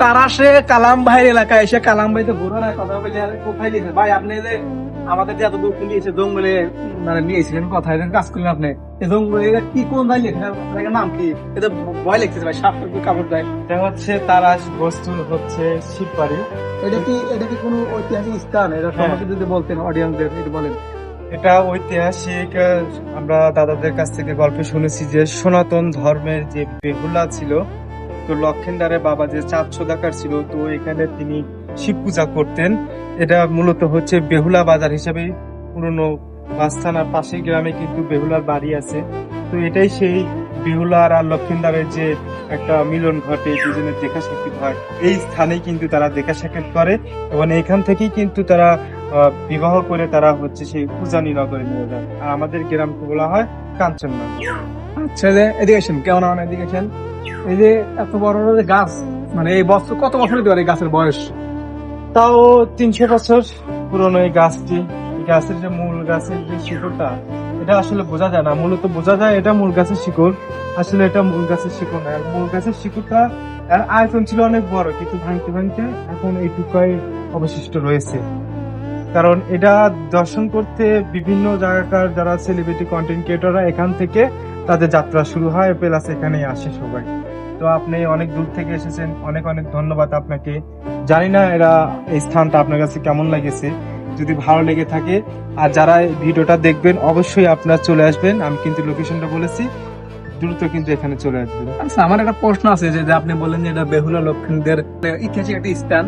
তারা সে কালাম ভাইয়ের এলাকায় এসে কালাম ভাই তো ঘুরে না কথা বলে কোথায় দিয়েছে ভাই আপনি যে আমাদের যে এত দূর নিয়েছে জঙ্গলে মানে নিয়েছিলেন কোথায় কাজ করলেন আপনি এই জঙ্গলে এটা কি কোন ভাই লেখা নাম কি এটা ভয় লিখতেছে ভাই সাপ কাপড় দেয় এটা হচ্ছে তারাশ বস্তুর হচ্ছে শিববাড়ি। এটা কি কোনো ঐতিহাসিক স্থান এটা সম্পর্কে যদি বলতেন অডিয়েন্সদের একটু বলেন। এটা ঐতিহাসিক, আমরা দাদাদের কাছ থেকে গল্প শুনেছি যে সনাতন ধর্মের যে বেহুলা ছিল, তো লক্ষিন্দারের বাবা যে চাঁদ সদাকার ছিল, তো এখানে তিনি শিব পূজা করতেন। এটা মূলত হচ্ছে বেহুলা বাজার হিসাবে পুরনো বাস্তানার পাশের গ্রামে কিন্তু বেহুলার বাড়ি আছে। তো এটাই সেই বেহুলার আর লক্ষিন্দারের যে একটা মিলন ঘটে, দুজনের দেখা সাক্ষাৎ হয়, এই স্থানেই কিন্তু তারা দেখা সাক্ষাৎ করে এবং এখান থেকেই কিন্তু তারা বিবাহ করে তারা হচ্ছে সেই পূজানী নগরে নিয়ে যায়। আর আমাদের গ্রামকে বলা হয় কাঞ্চননগর। আচ্ছা যে এডুকেশন কেমন হয় এডুকেশন এই যে এত বড় বড় যে গাছ মানে এই বছর কত বছর হতে পারে এই গাছের বয়স? তাও 300 বছর পুরনো এই গাছটি। এই গাছের যে মূল গাছের যে শিকড়টা, এটা আসলে বোঝা যায় না, মূলত বোঝা যায় এটা মূল গাছের শিকড়, আসলে এটা মূল গাছের শিকড় না। মূল গাছের শিকড়টা এর আয়তন ছিল অনেক বড়, কিন্তু ভাঙতে ভাঙতে এখন এইটুকাই অবশিষ্ট রয়েছে। কারণ এটা দর্শন করতে বিভিন্ন জায়গাকার যারা সেলিব্রিটি কন্টেন্ট ক্রিয়েটররা এখান থেকে তাদের যাত্রা শুরু হয়, প্লাস এখানেই আসে সবাই। তো আপনি অনেক দূর থেকে এসেছেন, অনেক অনেক ধন্যবাদ আপনাকে। জানি না এই স্থানটা আপনার কাছে কেমন লেগেছে, যদি ভালো লেগে থাকে আর যারা এই ভিডিওটা দেখবেন অবশ্যই আপনারা চলে আসবেন। আমি কিন্তু লোকেশনটা বলেছি, দ্রুত কিন্তু এখানে চলে আসবেন। আচ্ছা আমার একটা প্রশ্ন আছে যে আপনি বললেন যে এটা বেহুলা লক্ষিণদের ঐতিহাসিক একটা স্থান,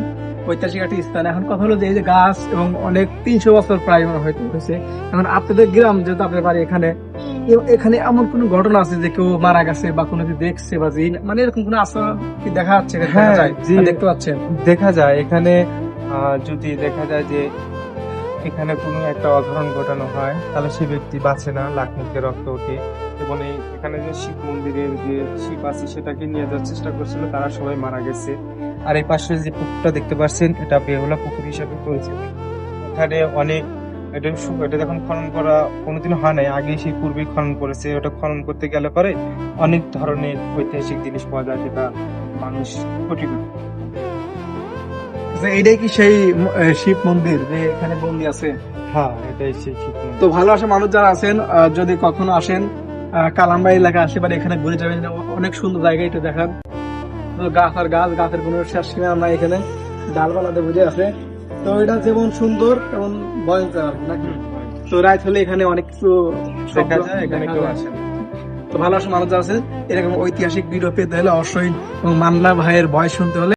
ঐতিহাসিক একটা স্থান। এখন কথা হলো যে এই যে গাছ এবং অনেক 300 বছর প্রায় হয়তো হয়েছে, এখন আপনাদের গ্রাম যেহেতু আপনার বাড়ি এখানে, এখানে এমন কোনো ঘটনা আছে যে কেউ মারা গেছে বা কোনো কিছু দেখছে বা মানে এরকম কোনো আশা কি দেখা যাচ্ছে? হ্যাঁ, দেখতে পাচ্ছেন দেখা যায় এখানে। যদি দেখা যায় যে এখানে কোনো একটা অঘটন ঘটানো হয়, তাহলে সে ব্যক্তি বাঁচে না, লাখ মুখে রক্ত ওঠে। এবং এখানে যে শিব মন্দিরের যে শিব আছে সেটাকে নিয়ে যাওয়ার চেষ্টা করছিল, তারা সবাই মারা গেছে। আর এই পাশে যে পুকুরটা দেখতে পাচ্ছেন, এটা বেহুলা পুকুর হিসাবে পরিচিত। এখানে অনেক এটা যখন খনন করা কোনোদিনও হয় নাই, আগে সেই পূর্বেই খনন করেছে। ওটা খনন করতে গেলে পরে অনেক ধরনের ঐতিহাসিক জিনিস পাওয়া যায়, যেটা মানুষ কঠিন। এটাই কি সেই শিব মন্দির যে এখানে বন্দি আছে? হ্যাঁ, এটাই সেই শিব মন্দির। তো ভালোবাসা মানুষ যারা আছেন যদি কখনো আসেন কালামবাড়ি এলাকা আসেবারে এখানে ঘুরে যাবেন, অনেক সুন্দর জায়গা এটা দেখার। গাছ আর গাছ, গাছের কোনো শেষ সীমা নাই, এখানে ডালপালাতে বুঝে আছে। তো এটা যেমন সুন্দর তেমন ভয়ঙ্কর নাকি? তো রাত হলে এখানে অনেক কিছু দেখা যায়, এখানে কেউ আসে না। তো ভালোবাসা মানুষ যারা আছে এরকম ঐতিহাসিক ভিডিও পেতে হলে অবশ্যই মান্না ভাইয়ের ভয়েস শুনতে হলে